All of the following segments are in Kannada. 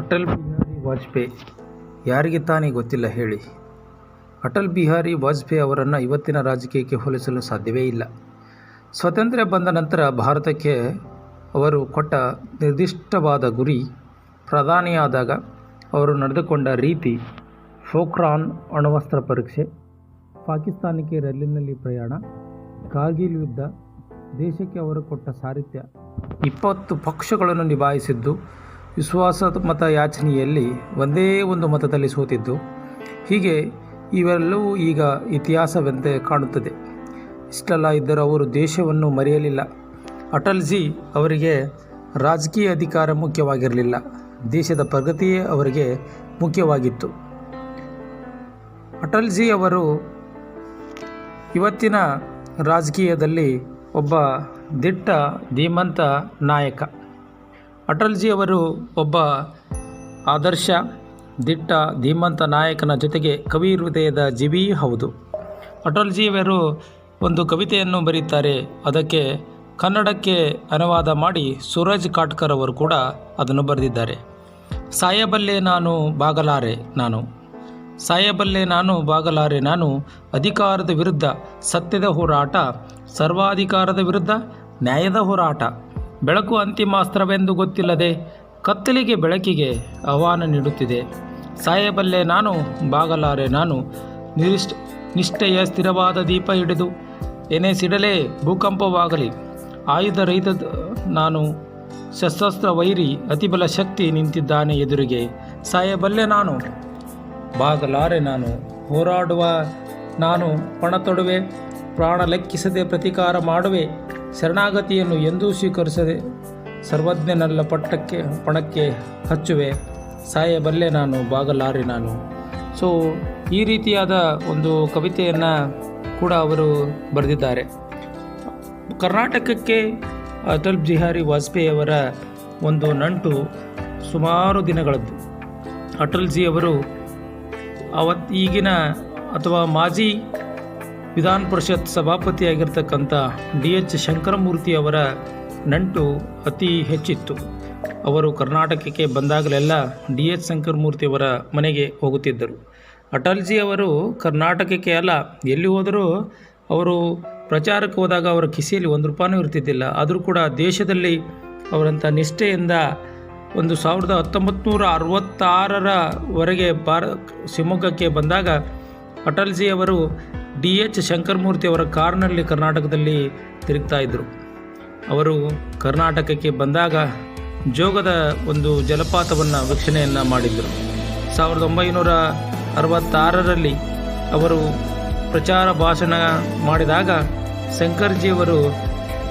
ಅಟಲ್ ಬಿಹಾರಿ ವಾಜಪೇಯಿ ಯಾರಿಗೆ ತಾನೇ ಗೊತ್ತಿಲ್ಲ ಹೇಳಿ. ಅಟಲ್ ಬಿಹಾರಿ ವಾಜಪೇಯಿ ಅವರನ್ನು ಇವತ್ತಿನ ರಾಜಕೀಯಕ್ಕೆ ಹೋಲಿಸಲು ಸಾಧ್ಯವೇ ಇಲ್ಲ. ಸ್ವಾತಂತ್ರ್ಯ ಬಂದ ನಂತರ ಭಾರತಕ್ಕೆ ಅವರು ಕೊಟ್ಟ ನಿರ್ದಿಷ್ಟವಾದ ಗುರಿ, ಪ್ರಧಾನಿಯಾದಾಗ ಅವರು ನಡೆದುಕೊಂಡ ರೀತಿ, ಪೋಖ್ರಾನ್ ಅಣ್ವಸ್ತ್ರ ಪರೀಕ್ಷೆ, ಪಾಕಿಸ್ತಾನಕ್ಕೆ ರೈಲಿನಲ್ಲಿ ಪ್ರಯಾಣ, ಕಾರ್ಗಿಲ್ ಯುದ್ಧ, ದೇಶಕ್ಕೆ ಅವರು ಕೊಟ್ಟ ಸಾರಥ್ಯ, 20 ಪಕ್ಷಗಳನ್ನು ನಿಭಾಯಿಸಿದ್ದು, ವಿಶ್ವಾಸ ಮತ ಯಾಚನೆಯಲ್ಲಿ ಒಂದೇ ಒಂದು ಮತದಲ್ಲಿ ಸೋತಿದ್ದು, ಹೀಗೆ ಇವೆಲ್ಲವೂ ಈಗ ಇತಿಹಾಸವೆಂದೇ ಕಾಣುತ್ತದೆ. ಇಷ್ಟೆಲ್ಲ ಇದ್ದರೂ ಅವರು ದೇಶವನ್ನು ಮರೆಯಲಿಲ್ಲ. ಅಟಲ್ಜಿ ಅವರಿಗೆ ರಾಜಕೀಯ ಅಧಿಕಾರ ಮುಖ್ಯವಾಗಿರಲಿಲ್ಲ, ದೇಶದ ಪ್ರಗತಿಯೇ ಅವರಿಗೆ ಮುಖ್ಯವಾಗಿತ್ತು. ಅಟಲ್ಜಿ ಅವರು ಇವತ್ತಿನ ರಾಜಕೀಯದಲ್ಲಿ ಒಬ್ಬ ದಿಟ್ಟ ಧೀಮಂತ ನಾಯಕ. ಅಟಲ್ಜಿ ಅವರು ಒಬ್ಬ ಆದರ್ಶ ದಿಟ್ಟ ಧೀಮಂತ ನಾಯಕನ ಜೊತೆಗೆ ಕವಿ ಹೃದಯದ ಜೀವಿ ಹೌದು. ಅಟಲ್ಜಿಯವರು ಒಂದು ಕವಿತೆಯನ್ನು ಬರೀತಾರೆ, ಅದಕ್ಕೆ ಕನ್ನಡಕ್ಕೆ ಅನುವಾದ ಮಾಡಿ ಸೂರಜ್ ಕಾಟ್ಕರ್ ಅವರು ಕೂಡ ಅದನ್ನು ಬರೆದಿದ್ದಾರೆ. ಸಾಯಬಲ್ಲೆ ನಾನು ಬಾಗಲಾರೆ ನಾನು, ಸಾಯಬಲ್ಲೆ ನಾನು ಬಾಗಲಾರೆ ನಾನು, ಅಧಿಕಾರದ ವಿರುದ್ಧ ಸತ್ಯದ ಹೋರಾಟ, ಸರ್ವಾಧಿಕಾರದ ವಿರುದ್ಧ ನ್ಯಾಯದ ಹೋರಾಟ, ಬೆಳಕು ಅಂತಿಮ ಅಸ್ತ್ರವೆಂದು ಗೊತ್ತಿಲ್ಲದೆ ಕತ್ತಲಿಗೆ ಬೆಳಕಿಗೆ ಆಹ್ವಾನ ನೀಡುತ್ತಿದೆ. ಸಾಯಬಲ್ಲೆ ನಾನು ಬಾಗಲಾರೆ ನಾನು, ನಿಷ್ಠೆಯ ಸ್ಥಿರವಾದ ದೀಪ ಹಿಡಿದು ಏನೇ ಸಿಡಲೇ ಭೂಕಂಪವಾಗಲಿ, ಆಯುಧ ರಹಿತ ನಾನು, ಶಸ್ತ್ರಾಸ್ತ್ರ ವೈರಿ ಅತಿಬಲ ಶಕ್ತಿ ನಿಂತಿದ್ದಾನೆ ಎದುರಿಗೆ. ಸಾಯಬಲ್ಲೆ ನಾನು ಬಾಗಲಾರೆ ನಾನು, ಹೋರಾಡುವ ನಾನು ಪಣ ತೊಡುವೆ, ಪ್ರಾಣ ಲೆಕ್ಕಿಸದೆ ಪ್ರತೀಕಾರ ಮಾಡುವೆ, ಶರಣಾಗತಿಯನ್ನು ಎಂದೂ ಸ್ವೀಕರಿಸದೆ ಸರ್ವಜ್ಞನೆಲ್ಲ ಪಣಕ್ಕೆ ಹಚ್ಚುವೆ, ಸಾಯಬಲ್ಲೆ ನಾನು ಬಾಗಲಾರೆ ನಾನು. ಸೊ ಈ ರೀತಿಯಾದ ಒಂದು ಕವಿತೆಯನ್ನು ಕೂಡ ಅವರು ಬರೆದಿದ್ದಾರೆ. ಕರ್ನಾಟಕಕ್ಕೆ ಅಟಲ್ ಬಿಹಾರಿ ವಾಜಪೇಯಿ ಅವರ ಒಂದು ನಂಟು ಸುಮಾರು ದಿನಗಳದ್ದು. ಅಟಲ್ಜಿಯವರು ಈಗಿನ ಅಥವಾ ಮಾಜಿ ವಿಧಾನ ಪರಿಷತ್ ಸಭಾಪತಿಯಾಗಿರ್ತಕ್ಕಂಥ DH ಶಂಕರಮೂರ್ತಿ ಅವರ ನಂಟು ಅತಿ ಹೆಚ್ಚಿತ್ತು. ಅವರು ಕರ್ನಾಟಕಕ್ಕೆ ಬಂದಾಗಲೆಲ್ಲ DH ಶಂಕರಮೂರ್ತಿ ಅವರ ಮನೆಗೆ ಹೋಗುತ್ತಿದ್ದರು. ಅಟಲ್ಜಿ ಅವರು ಕರ್ನಾಟಕಕ್ಕೆ ಅಲ್ಲ, ಎಲ್ಲಿ ಹೋದರೂ ಅವರು ಪ್ರಚಾರಕ್ಕೆ ಹೋದಾಗ ಅವರ ಕಿಸೆಯಲ್ಲಿ 1 ರೂಪಾಯಿನೂ ಇರ್ತಿದ್ದಿಲ್ಲ. ಆದರೂ ಕೂಡ ದೇಶದಲ್ಲಿ ಅವರಂಥ ನಿಷ್ಠೆಯಿಂದ ಒಂದು 1966 ಶಿವಮೊಗ್ಗಕ್ಕೆ ಬಂದಾಗ ಅಟಲ್ಜಿ ಅವರು DH ಶಂಕರಮೂರ್ತಿ ಅವರ ಕಾರ್ನಲ್ಲಿ ಕರ್ನಾಟಕದಲ್ಲಿ ತಿರುಗ್ತಾ ಇದ್ದರು. ಅವರು ಕರ್ನಾಟಕಕ್ಕೆ ಬಂದಾಗ ಜೋಗದ ಒಂದು ಜಲಪಾತವನ್ನು ವೀಕ್ಷಣೆಯನ್ನು ಮಾಡಿದ್ದರು. 1966 ಅವರು ಪ್ರಚಾರ ಭಾಷಣ ಮಾಡಿದಾಗ ಶಂಕರ್ಜಿಯವರು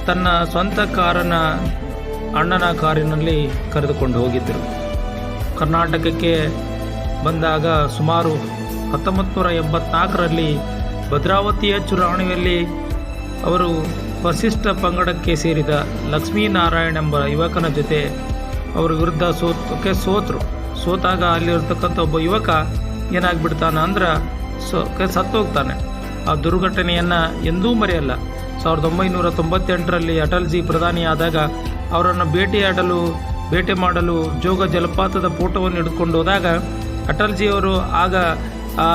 ತನ್ನ ಸ್ವಂತ ಅಣ್ಣನ ಕಾರಿನಲ್ಲಿ ಕರೆದುಕೊಂಡು ಹೋಗಿದ್ದರು. ಕರ್ನಾಟಕಕ್ಕೆ ಬಂದಾಗ ಸುಮಾರು 1984 ಭದ್ರಾವತಿಯ ಚುನಾವಣೆಯಲ್ಲಿ ಅವರು ವಸಿಷ್ಠ ಪಂಗಡಕ್ಕೆ ಸೇರಿದ ಲಕ್ಷ್ಮೀನಾರಾಯಣ್ ಎಂಬ ಯುವಕನ ಜೊತೆ ಅವರ ವಿರುದ್ಧ ಸೋತಾಗ ಅಲ್ಲಿರ್ತಕ್ಕಂಥ ಒಬ್ಬ ಯುವಕ ಏನಾಗ್ಬಿಡ್ತಾನೆ ಅಂದ್ರೆ ಸತ್ತೋಗ್ತಾನೆ. ಆ ದುರ್ಘಟನೆಯನ್ನು ಎಂದೂ ಮರೆಯಲ್ಲ. 1998 ಅಟಲ್ಜಿ ಪ್ರಧಾನಿಯಾದಾಗ ಅವರನ್ನು ಭೇಟಿ ಮಾಡಲು ಜೋಗ ಜಲಪಾತದ ಫೋಟೋವನ್ನು ಹಿಡ್ಕೊಂಡು ಹೋದಾಗ ಅಟಲ್ಜಿಯವರು ಆಗ ಆ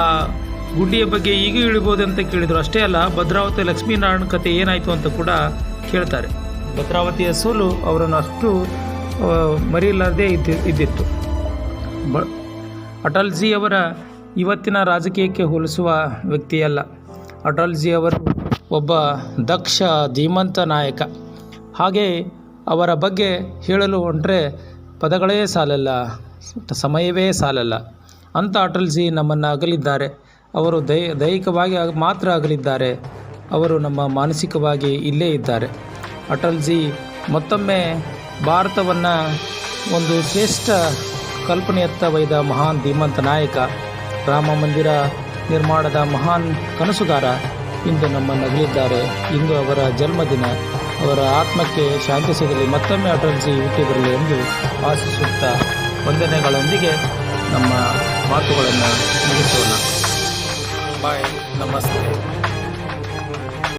ಗುಡ್ಡಿಯ ಬಗ್ಗೆ ಈಗ ಇಳಿಬೋದು ಅಂತ ಕೇಳಿದರು. ಅಷ್ಟೇ ಅಲ್ಲ, ಭದ್ರಾವತಿ ಲಕ್ಷ್ಮೀನಾರಾಯಣ ಕಥೆ ಏನಾಯಿತು ಅಂತ ಕೂಡ ಕೇಳ್ತಾರೆ. ಭದ್ರಾವತಿಯ ಸೋಲು ಅವರನ್ನು ಅಷ್ಟು ಮರೆಯಲಾರದೆ ಇದ್ದಿತ್ತು. ಅಟಲ್ಜಿಯವರ ಇವತ್ತಿನ ರಾಜಕೀಯಕ್ಕೆ ಹೋಲಿಸುವ ವ್ಯಕ್ತಿಯಲ್ಲ. ಅಟಲ್ಜಿಯವರು ಒಬ್ಬ ದಕ್ಷ ಧೀಮಂತ ನಾಯಕ. ಹಾಗೆ ಅವರ ಬಗ್ಗೆ ಹೇಳಲು ಹೊಂಟ್ರೆ ಪದಗಳೇ ಸಾಲಲ್ಲ, ಸಮಯವೇ ಸಾಲಲ್ಲ. ಅಂಥ ಅಟಲ್ಜಿ ನಮ್ಮನ್ನು ಅಗಲಿದ್ದಾರೆ. ಅವರು ದೈಹಿಕವಾಗಿ ಮಾತ್ರ ಅಗಲಿದ್ದಾರೆ, ಅವರು ನಮ್ಮ ಮಾನಸಿಕವಾಗಿ ಇಲ್ಲೇ ಇದ್ದಾರೆ. ಅಟಲ್ಜಿ ಮತ್ತೊಮ್ಮೆ ಭಾರತವನ್ನು ಒಂದು ಶ್ರೇಷ್ಠ ಕಲ್ಪನೆಯತ್ತ ಒಯ್ದ ಮಹಾನ್ ಧೀಮಂತ ನಾಯಕ, ರಾಮ ಮಂದಿರ ನಿರ್ಮಾಣದ ಮಹಾನ್ ಕನಸುಗಾರ ಇಂದು ನಮ್ಮನ್ನು ಅಗಲಿದ್ದಾರೆ. ಇಂದು ಅವರ ಜನ್ಮದಿನ. ಅವರ ಆತ್ಮಕ್ಕೆ ಶಾಂತಿ ಸಿಗಲಿ, ಮತ್ತೊಮ್ಮೆ ಅಟಲ್ಜಿ ಹುಟ್ಟಿ ಬರಲಿ ಎಂದು ಆಶಿಸುತ್ತಾ ವಂದನೆಗಳೊಂದಿಗೆ ನಮ್ಮ ಮಾತುಗಳನ್ನು ಮುಗಿಸೋಣ. ಬಾಯ್, ನಮಸ್ತೆ.